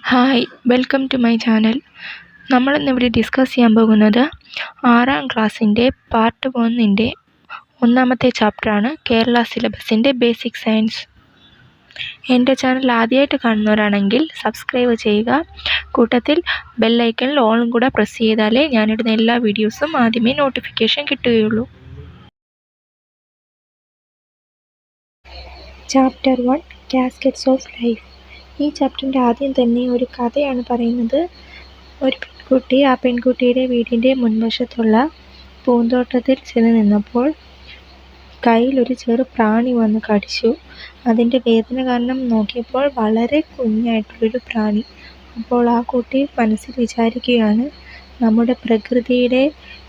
Hi, welcome to my channel. നമ്മളിന്നിവിടെ discuss ചെയ്യാൻ പോകുന്നത് 6ാം ക്ലാസ്സിൻ്റെ പാർട്ട് 1ൻ്റെ ഒന്നാമത്തെ ചാപ്റ്ററാണ് കേരള സിലബസിൻ്റെ ബേസിക് സയൻസ്. എൻ്റെ ചാനൽ ആദ്യമായിട്ട് കാണുന്നവരാണെങ്കിൽ സബ്സ്ക്രൈബ് ചെയ്യുക. കൂട്ടത്തിൽ ബെല്ലൈക്കണിൽ ഓളും കൂടെ പ്രസ് ചെയ്താലേ ഞാനിടുന്ന എല്ലാ വീഡിയോസും ആദ്യമേ നോട്ടിഫിക്കേഷൻ കിട്ടുകയുള്ളൂ. Chapter 1 caskets of life. ഈ ചാപ്റ്ററിൻ്റെ ആദ്യം തന്നെ ഒരു കഥയാണ് പറയുന്നത്. ഒരു പെൺകുട്ടി ആ പെൺകുട്ടിയുടെ വീടിൻ്റെ മുൻവശത്തുള്ള പൂന്തോട്ടത്തിൽ ചെന്ന് നിന്നപ്പോൾ കയ്യിലൊരു ചെറു പ്രാണി വന്ന് കടിച്ചു. അതിൻ്റെ വേദന കാരണം നോക്കിയപ്പോൾ വളരെ കുഞ്ഞായിട്ടുള്ളൊരു പ്രാണി. അപ്പോൾ ആ കുട്ടി മനസ്സിൽ വിചാരിക്കുകയാണ്, നമ്മുടെ പ്രകൃതിയുടെ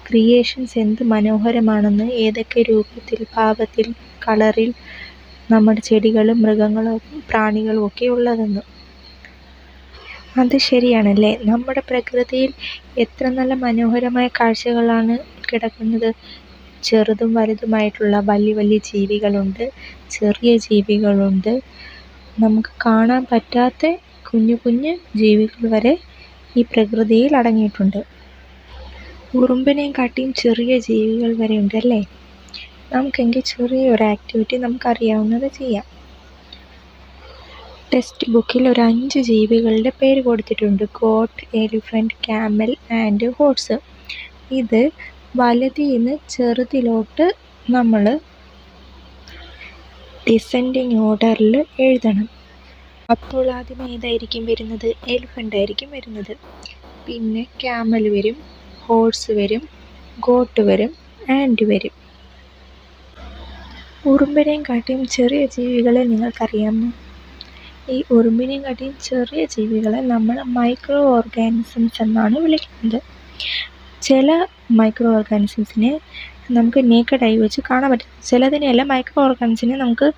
ക്രിയേഷൻസ് എന്ത് മനോഹരമാണെന്ന്, ഏതൊക്കെ രൂപത്തിൽ, ഭാവത്തിൽ, കളറിൽ നമ്മുടെ ചെടികളും മൃഗങ്ങളും പ്രാണികളും ഒക്കെ ഉള്ളതെന്ന്. അത് ശരിയാണല്ലേ, നമ്മുടെ പ്രകൃതിയിൽ എത്ര നല്ല മനോഹരമായ കാഴ്ചകളാണ് കിടക്കുന്നത്. ചെറുതും വലുതുമായിട്ടുള്ള വലിയ വലിയ ജീവികളുണ്ട്, ചെറിയ ജീവികളുണ്ട്, നമുക്ക് കാണാൻ പറ്റാത്ത കുഞ്ഞു കുഞ്ഞു ജീവികൾ വരെ ഈ പ്രകൃതിയിൽ അടങ്ങിയിട്ടുണ്ട്. ഉറുമ്പിനെയും കാട്ടിയും ചെറിയ ജീവികൾ വരെ ഉണ്ട് അല്ലേ. നമുക്കെങ്കിൽ ചെറിയൊരു ആക്ടിവിറ്റി നമുക്കറിയാവുന്നത് ചെയ്യാം. ടെക്സ്റ്റ് ബുക്കിൽ ഒരു 5 ജീവികളുടെ പേര് കൊടുത്തിട്ടുണ്ട്. Got, elephant, camel and horse. ഇത് വലുതിൽ നിന്ന് ചെറുതിലോട്ട് നമ്മൾ ഡിസെൻഡിങ് ഓർഡറിൽ എഴുതണം. അപ്പോൾ ആദ്യം ഏതായിരിക്കും വരുന്നത്? എലിഫൻ്റ് ആയിരിക്കും വരുന്നത്. പിന്നെ ക്യാമൽ വരും, ഹോഴ്സ് വരും, ഗോട്ട് വരും, ആൻഡ് വരും. ഉറുമ്പിനെയും കാട്ടിയും ചെറിയ ജീവികളെ നിങ്ങൾക്കറിയാമോ? ഈ ഉറുമ്പിനെയും കാട്ടിയും ചെറിയ ജീവികളെ നമ്മൾ മൈക്രോ ഓർഗാനിസംസ് എന്നാണ് വിളിക്കുന്നത്. ചില മൈക്രോ ഓർഗാനിസംസിനെ നമുക്ക് നേക്കഡായി വെച്ച് കാണാൻ പറ്റും. ചിലതിനെയല്ല, മൈക്രോ ഓർഗാനിസത്തിനെ നമുക്ക്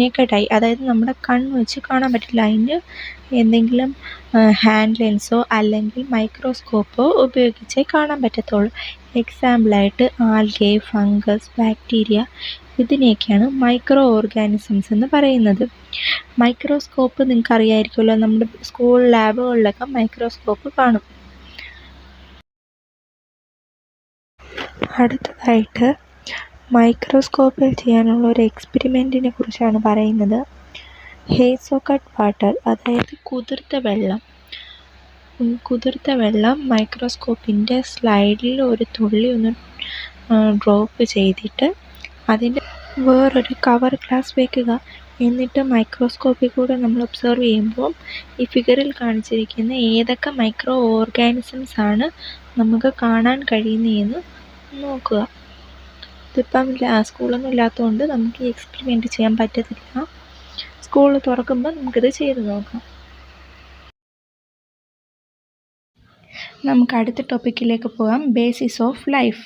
നേക്കഡായി, അതായത് നമ്മുടെ കണ്ണ് വെച്ച് കാണാൻ പറ്റില്ല. അതിന് എന്തെങ്കിലും ഹാൻഡ് ലെൻസോ അല്ലെങ്കിൽ മൈക്രോസ്കോപ്പോ ഉപയോഗിച്ചേ കാണാൻ പറ്റത്തുള്ളൂ. എക്സാമ്പിളായിട്ട് ആൽഗെ, ഫംഗസ്, ബാക്ടീരിയ, ഇതിനെയൊക്കെയാണ് മൈക്രോ ഓർഗാനിസംസ് എന്ന് പറയുന്നത്. മൈക്രോസ്കോപ്പ് നിങ്ങൾക്ക് അറിയാമായിരിക്കുമല്ലോ, നമ്മുടെ സ്കൂൾ ലാബുകളിലൊക്കെ മൈക്രോസ്കോപ്പ് കാണും. അടുത്തതായിട്ട് മൈക്രോസ്കോപ്പിൽ ചെയ്യാനുള്ള ഒരു എക്സ്പെരിമെൻറ്റിനെ കുറിച്ചാണ് പറയുന്നത്. ഹേസോകട്ട് വാട്ടർ, അതായത് കുതിർത്ത വെള്ളം മൈക്രോസ്കോപ്പിൻ്റെ സ്ലൈഡിൽ ഒരു തുള്ളി ഒന്ന് ഡ്രോപ്പ് ചെയ്തിട്ട് അതിൻ്റെ വേറൊരു കവർ ഗ്ലാസ് വയ്ക്കുക. എന്നിട്ട് മൈക്രോസ്കോപ്പിൽ കൂടെ നമ്മൾ ഒബ്സർവ് ചെയ്യുമ്പോൾ ഈ ഫിഗറിൽ കാണിച്ചിരിക്കുന്ന ഏതൊക്കെ മൈക്രോ ഓർഗാനിസംസ് ആണ് നമുക്ക് കാണാൻ കഴിയുന്നതെന്ന് നോക്കുക. ഇതിപ്പം സ്കൂളൊന്നും ഇല്ലാത്തതുകൊണ്ട് നമുക്ക് ഈ എക്സ്പെരിമെൻറ്റ് ചെയ്യാൻ പറ്റത്തില്ല. സ്കൂൾ തുറക്കുമ്പോൾ നമുക്കിത് ചെയ്ത് നോക്കാം. നമുക്ക് അടുത്ത ടോപ്പിക്കിലേക്ക് പോകാം. Basis of life.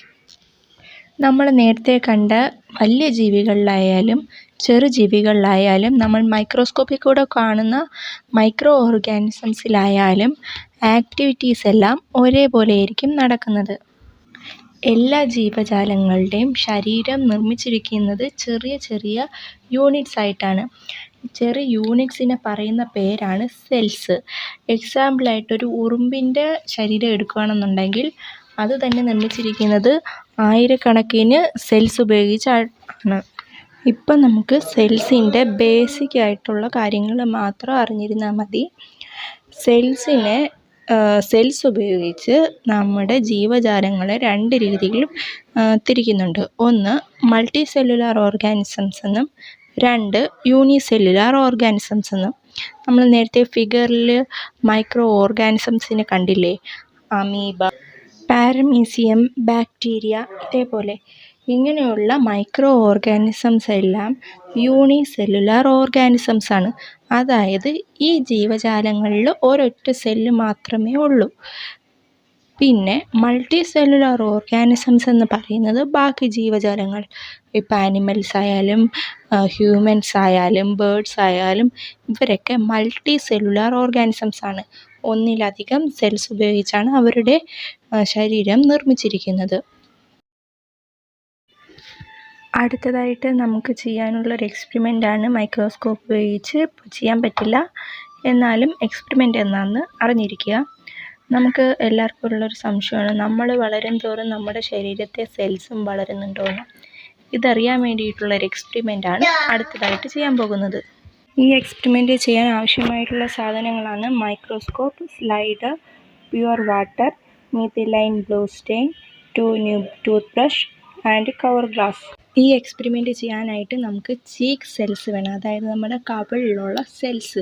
നമ്മൾ നേരത്തെ കണ്ട വലിയ ജീവികളിലായാലും ചെറു ജീവികളിലായാലും നമ്മൾ മൈക്രോസ്കോപ്പിൽ കൂടെ കാണുന്ന മൈക്രോ ഓർഗാനിസംസിലായാലും ആക്ടിവിറ്റീസ് എല്ലാം ഒരേപോലെ ആയിരിക്കും നടക്കുന്നത്. എല്ലാ ജീവജാലങ്ങളുടെയും ശരീരം നിർമ്മിച്ചിരിക്കുന്നത് ചെറിയ ചെറിയ യൂണിറ്റ്സ് ആയിട്ടാണ്. ചെറിയ യൂണിറ്റ്സിനെ പറയുന്ന പേരാണ് സെൽസ്. എക്സാമ്പിളായിട്ടൊരു ഉറുമ്പിൻ്റെ ശരീരം എടുക്കുകയാണെന്നുണ്ടെങ്കിൽ അത് തന്നെ നിർമ്മിച്ചിരിക്കുന്നത് ആയിരക്കണക്കിന് സെൽസ് ഉപയോഗിച്ചാണ്. ഇപ്പം നമുക്ക് സെൽസിൻ്റെ ബേസിക് ആയിട്ടുള്ള കാര്യങ്ങൾ മാത്രം അറിഞ്ഞിരുന്നാൽ മതി. സെൽസ് ഉപയോഗിച്ച് നമ്മുടെ ജീവജാലങ്ങളെ 2 രീതിയിലും തിരിക്കുന്നുണ്ട്. ഒന്ന് മൾട്ടി സെല്ലുലാർ ഓർഗാനിസംസ് എന്നും 2 യൂണിസെല്ലുലാർ ഓർഗാനിസംസ് എന്നും. നമ്മൾ നേരത്തെ ഫിഗറിൽ മൈക്രോ ഓർഗാനിസംസിനെ കണ്ടില്ലേ? അമീബ, പാരമീസിയം, ബാക്ടീരിയ, ഇതേപോലെ ഇങ്ങനെയുള്ള മൈക്രോ ഓർഗാനിസംസ് എല്ലാം യൂണിസെല്ലുലാർ ഓർഗാനിസംസ് ആണ്. അതായത് ഈ ജീവജാലങ്ങളിൽ ഒരൊറ്റ സെല്ല് മാത്രമേ ഉള്ളൂ. പിന്നെ മൾട്ടി സെല്ലുലാർ ഓർഗാനിസംസ് എന്ന് പറയുന്നത് ബാക്കി ജീവജാലങ്ങൾ, ഇപ്പോൾ ആനിമൽസ് ആയാലും ഹ്യൂമൻസ് ആയാലും ബേർഡ്സ് ആയാലും ഇവരൊക്കെ മൾട്ടി സെല്ലുലാർ ഓർഗാനിസംസ് ആണ്. ഒന്നിലധികം സെൽസ് ഉപയോഗിച്ചാണ് അവരുടെ ശരീരം നിർമ്മിച്ചിരിക്കുന്നത്. അടുത്തതായിട്ട് നമുക്ക് ചെയ്യാനുള്ളൊരു എക്സ്പെരിമെൻ്റാണ്. മൈക്രോസ്കോപ്പ് ഉപയോഗിച്ച് ചെയ്യാൻ പറ്റില്ല എന്നാലും എക്സ്പെരിമെൻ്റ് എന്നാന്ന് അറിഞ്ഞിരിക്കുക. നമുക്ക് എല്ലാവർക്കും ഉള്ളൊരു സംശയമാണ്, നമ്മൾ വളരും തോറും നമ്മുടെ ശരീരത്തെ സെൽസും വളരുന്നുണ്ടോയെന്ന്. ഇതറിയാൻ വേണ്ടിയിട്ടുള്ളൊരു എക്സ്പെരിമെൻ്റാണ് അടുത്തതായിട്ട് ചെയ്യാൻ പോകുന്നത്. ഈ എക്സ്പെരിമെൻ്റ് ചെയ്യാൻ ആവശ്യമായിട്ടുള്ള സാധനങ്ങളാണ് microscope, slider, pure water, methylene blue stain, 2 new tooth brush and cover glass. ഈ എക്സ്പെരിമെൻ്റ് ചെയ്യാനായിട്ട് നമുക്ക് ചീക്ക് സെൽസ് വേണം, അതായത് നമ്മുടെ കവിളിലുള്ള സെൽസ്.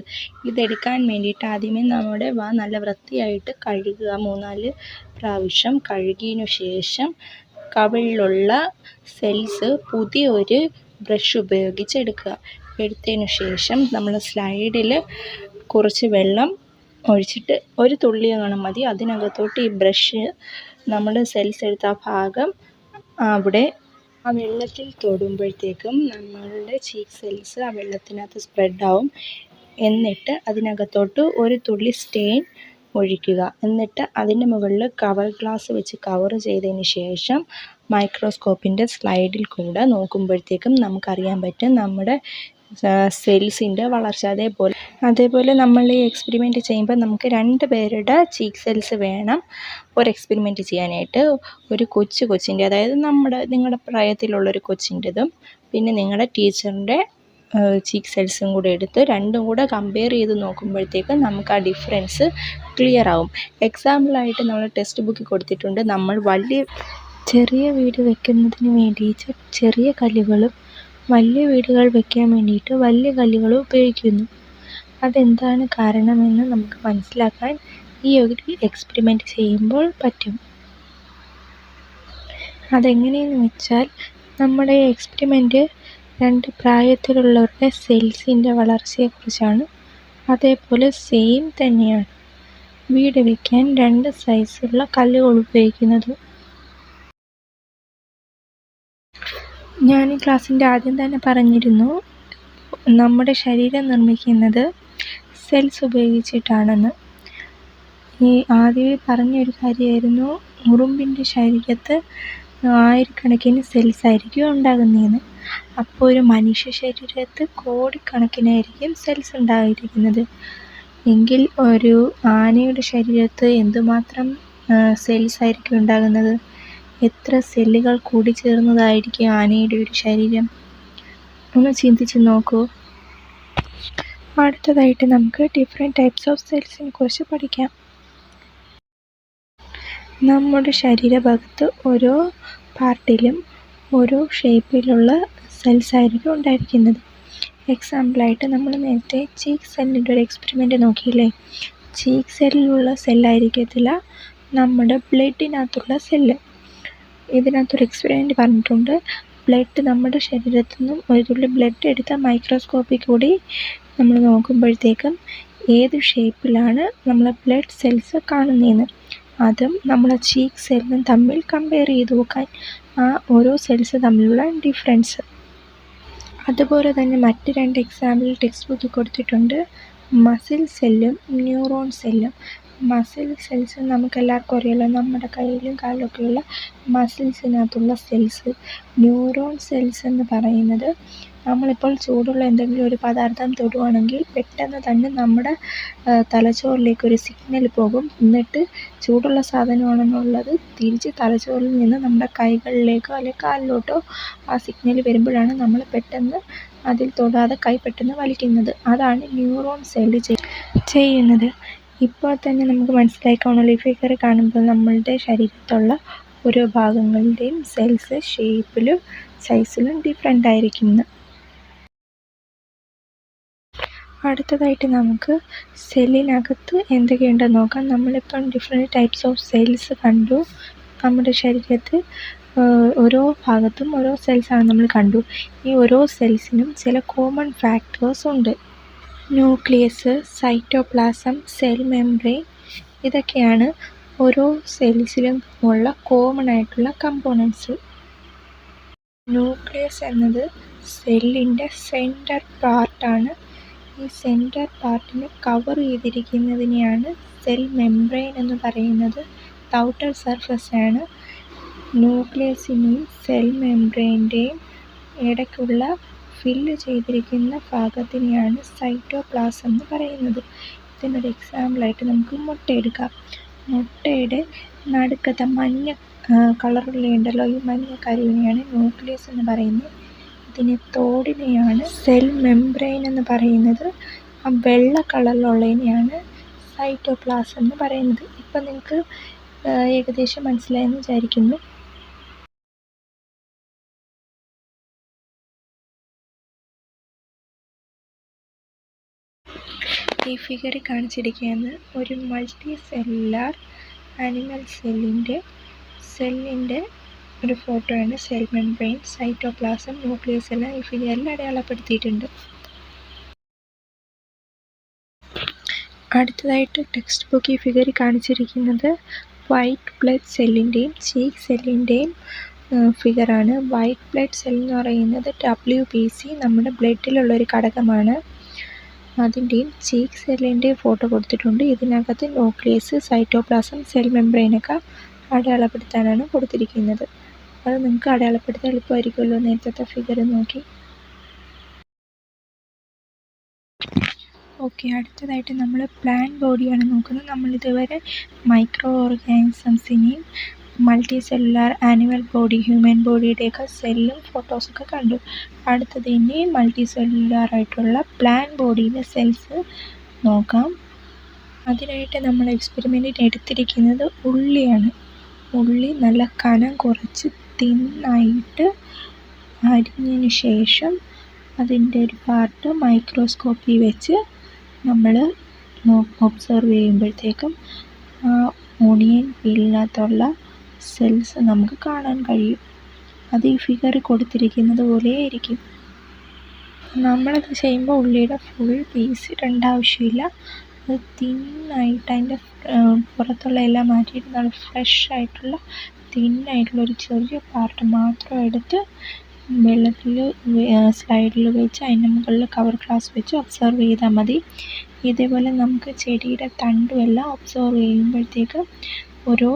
ഇതെടുക്കാൻ വേണ്ടിയിട്ട് ആദ്യമേ നമ്മുടെ വാ നല്ല വൃത്തിയായിട്ട് കഴുകുക. 3-4 പ്രാവശ്യം കഴുകിയതിനു ശേഷം കവിളിലുള്ള സെൽസ് പുതിയൊരു ബ്രഷ് ഉപയോഗിച്ച് എടുത്തതിന് ശേഷം നമ്മൾ സ്ലൈഡിൽ കുറച്ച് വെള്ളം ഒഴിച്ചിട്ട് ഒരു തുള്ളി കാണാൻ മതി. അതിനകത്തോട്ട് ഈ ബ്രഷ് നമ്മൾ സെൽസ് എടുത്ത ആ ഭാഗം അവിടെ ആ വെള്ളത്തിൽ തൊടുമ്പോഴത്തേക്കും നമ്മളുടെ ചീക്ക് സെൽസ് ആ വെള്ളത്തിനകത്ത് സ്പ്രെഡാവും. എന്നിട്ട് അതിനകത്തോട്ട് ഒരു തുള്ളി സ്റ്റെയിൻ ഒഴിക്കുക. എന്നിട്ട് അതിൻ്റെ മുകളിൽ കവർ ഗ്ലാസ് വെച്ച് കവർ ചെയ്തതിന് ശേഷം മൈക്രോസ്കോപ്പിൻ്റെ സ്ലൈഡിൽ കൂടെ നോക്കുമ്പോഴത്തേക്കും നമുക്കറിയാൻ പറ്റും നമ്മുടെ സെൽസിൻ്റെ വളർച്ച. അതേപോലെ നമ്മൾ ഈ എക്സ്പെരിമെൻ്റ് ചെയ്യുമ്പോൾ നമുക്ക് 2 പേരുടെ ചീക്ക് സെൽസ് വേണം ഒരു എക്സ്പെരിമെൻ്റ് ചെയ്യാനായിട്ട്. ഒരു കൊച്ചിൻ്റെ, അതായത് നിങ്ങളുടെ പ്രായത്തിലുള്ളൊരു കൊച്ചിൻ്റെതും പിന്നെ നിങ്ങളുടെ ടീച്ചറിൻ്റെ ചീക്ക് സെൽസും കൂടെ എടുത്ത് രണ്ടും കൂടെ കമ്പയർ ചെയ്ത് നോക്കുമ്പോഴത്തേക്കും നമുക്ക് ആ ഡിഫറൻസ് ക്ലിയർ ആവും. എക്സാമ്പിളായിട്ട് നമ്മൾ ടെക്സ്റ്റ് ബുക്കിൽ കൊടുത്തിട്ടുണ്ട്, നമ്മൾ ചെറിയ വീട് വെക്കുന്നതിന് വേണ്ടി ചെറിയ കല്ലുകളും വലിയ വീടുകൾ വെക്കാൻ വേണ്ടിയിട്ട് വലിയ കല്ലുകളും ഉപയോഗിക്കുന്നു. അതെന്താണ് കാരണമെന്ന് നമുക്ക് മനസ്സിലാക്കാൻ ഈ ഒരു എക്സ്പെരിമെൻ്റ് ചെയ്യുമ്പോൾ പറ്റും. അതെങ്ങനെയെന്ന് വെച്ചാൽ, നമ്മുടെ എക്സ്പെരിമെൻ്റ് 2 പ്രായത്തിലുള്ളവരുടെ സെൽസിൻ്റെ വളർച്ചയെക്കുറിച്ചാണ്. അതേപോലെ സെയിം തന്നെയാണ് വീട് വയ്ക്കാൻ 2 സൈസുള്ള കല്ലുകൾ ഉപയോഗിക്കുന്നത്. ഞാൻ ഈ ക്ലാസ്സിൻ്റെ ആദ്യം തന്നെ പറഞ്ഞിരുന്നു, നമ്മുടെ ശരീരം നിർമ്മിക്കുന്നത് സെൽസ് ഉപയോഗിച്ചിട്ടാണെന്ന്. ഈ ആദ്യമേ പറഞ്ഞൊരു കാര്യമായിരുന്നു, ഉറുമ്പിൻ്റെ ശരീരത്ത് 1000കണക്കിന് സെൽസ് ആയിരിക്കും ഉണ്ടാകുന്നതെന്ന്. അപ്പോൾ ഒരു മനുഷ്യ ശരീരത്ത് കോടിക്കണക്കിനായിരിക്കും സെൽസ് ഉണ്ടായിരിക്കുന്നത്. എങ്കിൽ ഒരു ആനയുടെ ശരീരത്ത് എന്തുമാത്രം സെൽസ് ആയിരിക്കും ഉണ്ടാകുന്നത്? എത്ര സെല്ലുകൾ കൂടിച്ചേർന്നതായിരിക്കും ആനയുടെ ഒരു ശരീരം? ഒന്ന് ചിന്തിച്ച് നോക്കൂ. അടുത്തതായിട്ട് നമുക്ക് ഡിഫറെൻറ്റ് ടൈപ്സ് ഓഫ് സെൽസിനെ കുറിച്ച് പഠിക്കാം. നമ്മുടെ ശരീരഭാഗത്ത് ഓരോ പാർട്ടിലും ഓരോ ഷേപ്പിലുള്ള സെൽസ് ആയിരിക്കും ഉണ്ടായിരിക്കുന്നത്. എക്സാമ്പിളായിട്ട് നമ്മൾ നേരത്തെ ചീക്ക് സെല്ലിൻ്റെ ഒരു എക്സ്പെരിമെൻ്റ് നോക്കിയില്ലേ? ചീക്ക് സെല്ലിലുള്ള സെല്ലായിരിക്കത്തില്ല നമ്മുടെ ബ്ലഡിനകത്തുള്ള സെല്ല്. ഇതിനകത്തൊരു എക്സ്പെരിമെൻ്റ് പറഞ്ഞിട്ടുണ്ട്, ബ്ലഡ് നമ്മുടെ ശരീരത്തിൽ നിന്നും ഒരു തുള്ളി ബ്ലഡ് എടുത്ത മൈക്രോസ്കോപ്പിൽ കൂടി നമ്മൾ നോക്കുമ്പോഴത്തേക്കും ഏത് ഷേപ്പിലാണ് നമ്മളെ ബ്ലഡ് സെൽസ് കാണുന്നതെന്ന്, അതും നമ്മളെ ചീക്ക് സെല്ലും തമ്മിൽ കമ്പയർ ചെയ്ത് നോക്കാൻ, ആ ഓരോ സെൽസ് തമ്മിലുള്ള ഡിഫറൻസ്. അതുപോലെ തന്നെ മറ്റ് 2 എക്സാമ്പിൾ ടെക്സ്റ്റ് ബുക്കിൽ കൊടുത്തിട്ടുണ്ട്, മസിൽ സെല്ലും ന്യൂറോൺ സെല്ലും. മസിൽ സെൽസ് നമുക്കെല്ലാവർക്കും അറിയാലോ, നമ്മുടെ കയ്യിലും കാലിലൊക്കെയുള്ള മസിൽസിനകത്തുള്ള സെൽസ്. ന്യൂറോൺ സെൽസ് എന്ന് പറയുന്നത്, നമ്മളിപ്പോൾ ചൂടുള്ള എന്തെങ്കിലും ഒരു പദാർത്ഥം തൊടുവാണെങ്കിൽ പെട്ടെന്ന് തന്നെ നമ്മുടെ തലച്ചോറിലേക്കൊരു സിഗ്നൽ പോകും. എന്നിട്ട് ചൂടുള്ള സാധനമാണെന്നുള്ളത് തിരിച്ച് തലച്ചോറിൽ നിന്ന് നമ്മുടെ കൈകളിലേക്കോ അല്ലെങ്കിൽ കാലിലോട്ടോ ആ സിഗ്നൽ വരുമ്പോഴാണ് നമ്മൾ പെട്ടെന്ന് അതിൽ തൊടാതെ കൈ പെട്ടെന്ന് വലിക്കുന്നത്. അതാണ് ന്യൂറോൺ സെല്ല് ചെയ്യുന്നത്. ഇപ്പോൾ തന്നെ നമുക്ക് മനസ്സിലായി കാണുമല്ലോ, ഈ ഫിഗർ കാണുമ്പോൾ നമ്മളുടെ ശരീരത്തുള്ള ഓരോ ഭാഗങ്ങളുടെയും സെൽസ് ഷേപ്പിലും സൈസിലും ഡിഫറെൻ്റ് ആയിരിക്കുന്നു. അടുത്തതായിട്ട് നമുക്ക് സെല്ലിനകത്ത് എന്തൊക്കെയുണ്ടെന്ന് നോക്കാം. നമ്മളിപ്പം ഡിഫറെൻറ്റ് ടൈപ്സ് ഓഫ് സെൽസ് കണ്ടു. നമ്മുടെ ശരീരത്തിൽ ഓരോ ഭാഗത്തും ഓരോ സെൽസാണ് നമ്മൾ കണ്ടു. ഈ ഓരോ സെൽസിനും ചില കോമൺ ഫാക്ടേഴ്സ് ഉണ്ട്. ന്യൂക്ലിയസ്, സൈറ്റോപ്ലാസം, സെൽ മെംബ്രെയിൻ, ഇതൊക്കെയാണ് ഓരോ സെൽസിലും ഉള്ള കോമൺ ആയിട്ടുള്ള കമ്പോണൻസ്. ന്യൂക്ലിയസ് എന്നത് സെല്ലിൻ്റെ സെൻറ്റർ പാർട്ടാണ്. ഈ സെൻറ്റർ പാർട്ടിനെ കവർ ചെയ്തിരിക്കുന്നതിനെയാണ് സെൽ മെംബ്രെയിൻ എന്ന് പറയുന്നത്. ഔട്ടർ സർഫസാണ്. ന്യൂക്ലിയസിനെയും സെൽ മെംബ്രെയിൻ്റെയും ഇടയ്ക്കുള്ള ഫില്ല് ചെയ്തിരിക്കുന്ന ഭാഗത്തിനെയാണ് സൈറ്റോപ്ലാസം എന്ന് പറയുന്നത്. ഇതിനൊരു എക്സാമ്പിളായിട്ട് നമുക്ക് മുട്ട എടുക്കാം. മുട്ടയുടെ നടുക്കത്തെ മഞ്ഞ കളറുള്ളതുണ്ടല്ലോ, ഈ മഞ്ഞ കരുവിനെയാണ് ന്യൂക്ലിയസ് എന്ന് പറയുന്നത്. ഇതിനെ തോടിനെയാണ് സെൽ മെംബ്രെയിൻ എന്ന് പറയുന്നത്. ആ വെള്ള കളറിലുള്ളതിനെയാണ് സൈറ്റോപ്ലാസം എന്ന് പറയുന്നത്. ഇപ്പം നിങ്ങൾക്ക് ഏകദേശം മനസ്സിലായെന്ന് വിചാരിക്കുന്നു. ഈ ഫിഗറിൽ കാണിച്ചിരിക്കുന്നത് ഒരു മൾട്ടി സെല്ലുലാർ ആനിമൽ സെല്ലിൻ്റെ ഒരു ഫോട്ടോയാണ്. സെൽ മെംബ്രെയിൻ, സൈറ്റോപ്ലാസം, ന്യൂക്ലിയസ് എല്ലാം ഈ ഫിഗറിൽ അടയാളപ്പെടുത്തിയിട്ടുണ്ട്. അടുത്തതായിട്ട് ടെക്സ്റ്റ് ബുക്ക് ഈ ഫിഗറിൽ കാണിച്ചിരിക്കുന്നത് വൈറ്റ് ബ്ലഡ് സെല്ലിൻ്റെയും ചീക്ക് സെല്ലിൻ്റെയും ഫിഗറാണ്. വൈറ്റ് ബ്ലഡ് സെൽ എന്ന് പറയുന്നത് WBC, നമ്മുടെ ബ്ലഡിലുള്ളൊരു ഘടകമാണ്. അതിൻ്റെയും ചീക്ക് സെല്ലിൻ്റെയും ഫോട്ടോ കൊടുത്തിട്ടുണ്ട്. ഇതിനകത്ത് ന്യൂക്ലിയസ്, സൈറ്റോപ്ലാസം, സെൽ മെംബ്രെയിനൊക്കെ അടയാളപ്പെടുത്താനാണ് കൊടുത്തിരിക്കുന്നത്. അത് നിങ്ങൾക്ക് അടയാളപ്പെടുത്താൻ എളുപ്പമായിരിക്കുമല്ലോ നേരത്തെ ഫിഗർ നോക്കി. ഓക്കെ, അടുത്തതായിട്ട് നമ്മൾ പ്ലാന്റ് ബോഡിയാണ് നോക്കുന്നത്. നമ്മളിതുവരെ മൈക്രോ ഓർഗാനിസംസിനെയും multi cellular animal body, human ബോഡിയുടെയൊക്കെ സെല്ലും ഫോട്ടോസൊക്കെ കണ്ടു. അടുത്തത് ഇനി മൾട്ടി സെല്ലുലാർ ആയിട്ടുള്ള പ്ലാന്റ് ബോഡിയിലെ സെൽസ് നോക്കാം. അതിനായിട്ട് നമ്മൾ എക്സ്പെരിമെൻറ്റിന് എടുത്തിരിക്കുന്നത് ഉള്ളിയാണ്. ഉള്ളി നല്ല കനം കുറച്ച് തിന്നായിട്ട് അരിഞ്ഞതിന് ശേഷം അതിൻ്റെ ഒരു പാർട്ട് മൈക്രോസ്കോപ്പിൽ വെച്ച് നമ്മൾ ഒബ്സർവ് ചെയ്യുമ്പോഴത്തേക്കും ആ ഓണിയൻ പീലിനകത്തുള്ള സെൽസ് നമുക്ക് കാണാൻ കഴിയും. അത് ഈ ഫിഗറിൽ കൊടുത്തിരിക്കുന്നത് പോലെ ആയിരിക്കും. നമ്മളത് ചെയ്യുമ്പോൾ ഉള്ളിയുടെ ഫുൾ പീസ് ഇടേണ്ട ആവശ്യമില്ല. അത് തിന്നായിട്ട് അതിൻ്റെ പുറത്തുള്ള എല്ലാം മാറ്റിയിട്ട് നല്ല ഫ്രഷ് ആയിട്ടുള്ള തിന്നായിട്ടുള്ളൊരു ചെറിയ പാർട്ട് മാത്രം എടുത്ത് വെള്ളത്തിൽ സ്ലൈഡിൽ വെച്ച് അതിൻ്റെ മുകളിൽ കവർ ഗ്ലാസ് വെച്ച് ഒബ്സർവ് ചെയ്താൽ മതി. ഇതേപോലെ നമുക്ക് ചെടിയുടെ തണ്ടും എല്ലാം ഒബ്സർവ് ചെയ്യുമ്പോഴത്തേക്ക് ഓരോ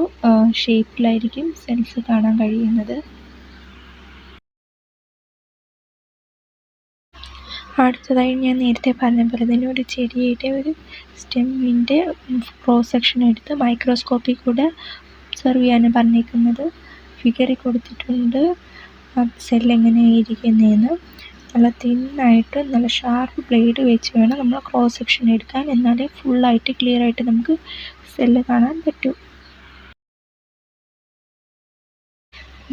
ഷേപ്പിലായിരിക്കും സെൽസ് കാണാൻ കഴിയുന്നത്. അടുത്തതായി ഞാൻ നേരത്തെ പറഞ്ഞ പോലെ തന്നെ ഒരു ചെടിയുടെ ഒരു സ്റ്റെമ്മിൻ്റെ ക്രോസ് സെക്ഷൻ എടുത്ത് മൈക്രോസ്കോപ്പിൽ കൂടെ ഒബ്സർവ് ചെയ്യാനാണ് പറഞ്ഞിരിക്കുന്നത്. ഫിഗറിൽ കൊടുത്തിട്ടുണ്ട് സെല്ലെങ്ങനെയാണ് ഇരിക്കുന്നതെന്ന്. നല്ല തിന്നായിട്ട് നല്ല ഷാർപ്പ് ബ്ലേഡ് വെച്ച് വേണം നമ്മൾ ക്രോസ് സെക്ഷൻ എടുക്കാൻ, എന്നാലേ ഫുള്ളായിട്ട് ക്ലിയർ ആയിട്ട് നമുക്ക് സെല്ല് കാണാൻ പറ്റൂ.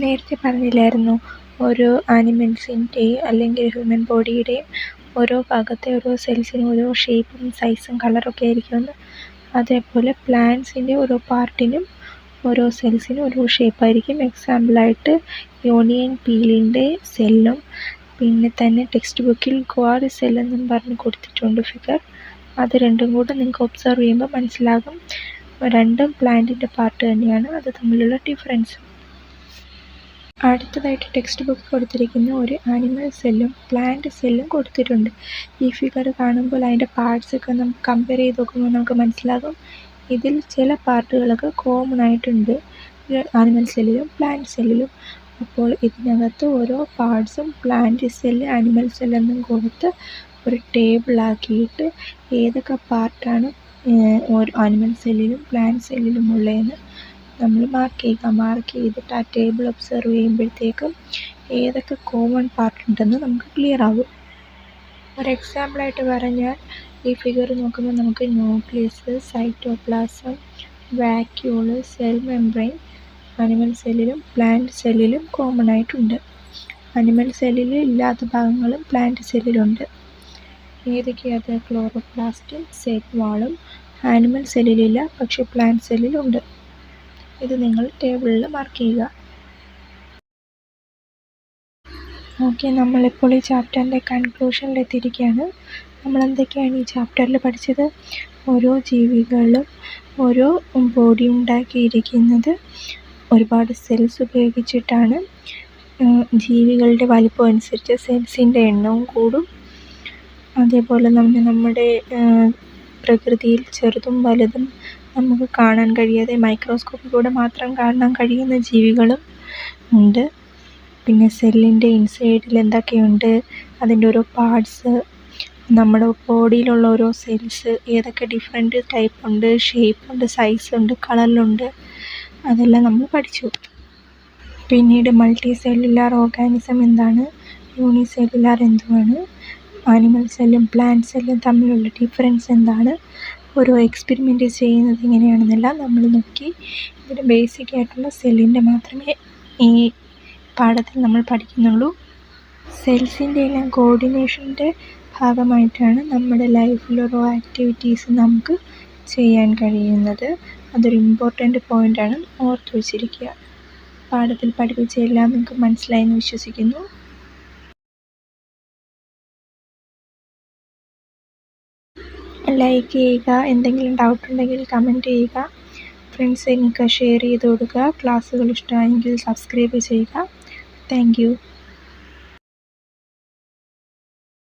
നേരത്തെ പറഞ്ഞില്ലായിരുന്നു ഓരോ ആനിമൽസിൻ്റെയും അല്ലെങ്കിൽ ഹ്യൂമൻ ബോഡിയുടെയും ഓരോ ഭാഗത്തെ ഓരോ സെൽസിനും ഓരോ ഷേപ്പും സൈസും കളറൊക്കെ ആയിരിക്കുമെന്ന്. അതേപോലെ പ്ലാന്റ്സിൻ്റെ ഓരോ പാർട്ടിനും ഓരോ സെൽസിനും ഓരോ ഷേപ്പായിരിക്കും. എക്സാമ്പിളായിട്ട് ഓണിയൻ പീലിൻ്റെ സെല്ലും പിന്നെ തന്നെ ടെക്സ്റ്റ് ബുക്കിൽ ക്വാഡ് സെല്ലെന്നും പറഞ്ഞ് കൊടുത്തിട്ടുണ്ട് ഫിഗർ. അത് രണ്ടും കൂടെ നിങ്ങൾക്ക് ഒബ്സർവ് ചെയ്യുമ്പോൾ മനസ്സിലാകും രണ്ടും പ്ലാന്റിൻ്റെ പാർട്ട് തന്നെയാണ്, അത് തമ്മിലുള്ള ഡിഫറൻസ്. അടുത്തതായിട്ട് ടെക്സ്റ്റ് ബുക്ക് കൊടുത്തിരിക്കുന്ന ഒരു ആനിമൽ സെല്ലും പ്ലാന്റ് സെല്ലും കൊടുത്തിട്ടുണ്ട്. ഈ ഫിഗർ കാണുമ്പോൾ അതിൻ്റെ പാർട്സൊക്കെ നമുക്ക് കമ്പയർ ചെയ്ത് നോക്കുമ്പോൾ നമുക്ക് മനസ്സിലാകും ഇതിൽ ചില പാർട്ടുകളൊക്കെ കോമൺ ആയിട്ടുണ്ട് ആനിമൽ സെല്ലിലും പ്ലാന്റ് സെല്ലിലും. അപ്പോൾ ഇതിനകത്ത് ഓരോ പാർട്സും പ്ലാന്റ് സെല്ല്, ആനിമൽ സെല്ലെന്നും കൊടുത്ത് ഒരു ടേബിളാക്കിയിട്ട് ഏതൊക്കെ പാർട്ടാണ് ഓരോ ആനിമൽ സെല്ലിലും പ്ലാന്റ് സെല്ലിലും ഉള്ളതെന്ന് നമ്മൾ മാർക്ക് ചെയ്യുക. മാർക്ക് ചെയ്തിട്ട് ആ ടേബിൾ ഒബ്സർവ് ചെയ്യുമ്പോഴത്തേക്കും ഏതൊക്കെ കോമൺ പാർട്ട് ഉണ്ടെന്ന് നമുക്ക് ക്ലിയർ ആകും. ഒരു എക്സാമ്പിളായിട്ട് പറഞ്ഞാൽ ഈ ഫിഗർ നോക്കുമ്പോൾ നമുക്ക് nucleus, cytoplasm, vacuole, cell membrane animal സെല്ലിലും പ്ലാന്റ് സെല്ലിലും കോമൺ ആയിട്ടുണ്ട്. ആനിമൽ സെല്ലിൽ ഇല്ലാത്ത ഭാഗങ്ങളും പ്ലാന്റ് സെല്ലിലുണ്ട്. ഏതൊക്കെയത്? ക്ലോറോപ്ലാസ്റ്റും സെൽ വാളും ആനിമൽ സെല്ലിലില്ല, പക്ഷേ പ്ലാന്റ് സെല്ലിലുണ്ട്. ഇത് നിങ്ങൾ ടേബിളിൽ മാർക്ക് ചെയ്യുക. ഓക്കെ, നമ്മളിപ്പോൾ ഈ ചാപ്റ്ററിൻ്റെ കൺക്ലൂഷനിലെത്തിയിരിക്കുകയാണ്. നമ്മൾ എന്തൊക്കെയാണ് ഈ ചാപ്റ്ററിൽ പഠിച്ചത്? ഓരോ ജീവികളും ഓരോ ബോഡി ഉണ്ടാക്കിയിരിക്കുന്നത് ഒരുപാട് സെൽസ് ഉപയോഗിച്ചിട്ടാണ്. ജീവികളുടെ വലിപ്പം അനുസരിച്ച് സെൽസിൻ്റെ എണ്ണവും കൂടും. അതേപോലെ നമ്മുടെ പ്രകൃതിയിൽ ചെറുതും വലുതും നമുക്ക് കാണാൻ കഴിയാതെ മൈക്രോസ്കോപ്പിലൂടെ മാത്രം കാണാൻ കഴിയുന്ന ജീവികളും ഉണ്ട്. പിന്നെ സെല്ലിൻ്റെ ഇൻസൈഡിൽ എന്തൊക്കെയുണ്ട്, അതിൻ്റെ ഓരോ പാർട്സ്, നമ്മുടെ ബോഡിയിലുള്ള ഓരോ സെൽസ് ഏതൊക്കെ ഡിഫറെൻറ്റ് ടൈപ്പ് ഉണ്ട്, ഷേപ്പുണ്ട്, സൈസുണ്ട്, കളറിലുണ്ട്, അതെല്ലാം നമ്മൾ പഠിച്ചു. പിന്നീട് മൾട്ടി സെല്ലുലാർ ഓർഗാനിസം എന്താണ്, യൂണിസെല്ലുലാർ എന്തുവാണ്, ആനിമൽ സെല്ലും പ്ലാന്റ് സെല്ലും തമ്മിലുള്ള ഡിഫറൻസ് എന്താണ്, ഓരോ എക്സ്പെരിമെൻ്റ് ചെയ്യുന്നത് എങ്ങനെയാണെന്നെല്ലാം നമ്മൾ നോക്കി. ഇതിന് ബേസിക് ആയിട്ടുള്ള സെല്ലിൻ്റെ മാത്രമേ ഈ പാഠത്തിൽ നമ്മൾ പഠിക്കുന്നുള്ളൂ. സെൽസിൻ്റെ എല്ലാം കോർഡിനേഷൻ്റെ ഭാഗമായിട്ടാണ് നമ്മുടെ ലൈഫിൽ ഓരോ ആക്ടിവിറ്റീസ് നമുക്ക് ചെയ്യാൻ കഴിയുന്നത്. അതൊരു ഇമ്പോർട്ടൻ്റ് പോയിൻ്റാണ്, ഓർത്ത് വച്ചിരിക്കുക. പാഠത്തിൽ പഠിപ്പിച്ച എല്ലാം നിങ്ങൾക്ക് മനസ്സിലായെന്ന് വിശ്വസിക്കുന്നു. ലൈക്ക് ചെയ്യുക, എന്തെങ്കിലും ഡൗട്ട് ഉണ്ടെങ്കിൽ കമൻറ്റ് ചെയ്യുക, ഫ്രണ്ട്സിനൊക്കെ ഷെയർ ചെയ്ത് കൊടുക്കുക. ക്ലാസ്സുകൾ ഇഷ്ടമായെങ്കിൽ സബ്സ്ക്രൈബ് ചെയ്യുക. Thank you.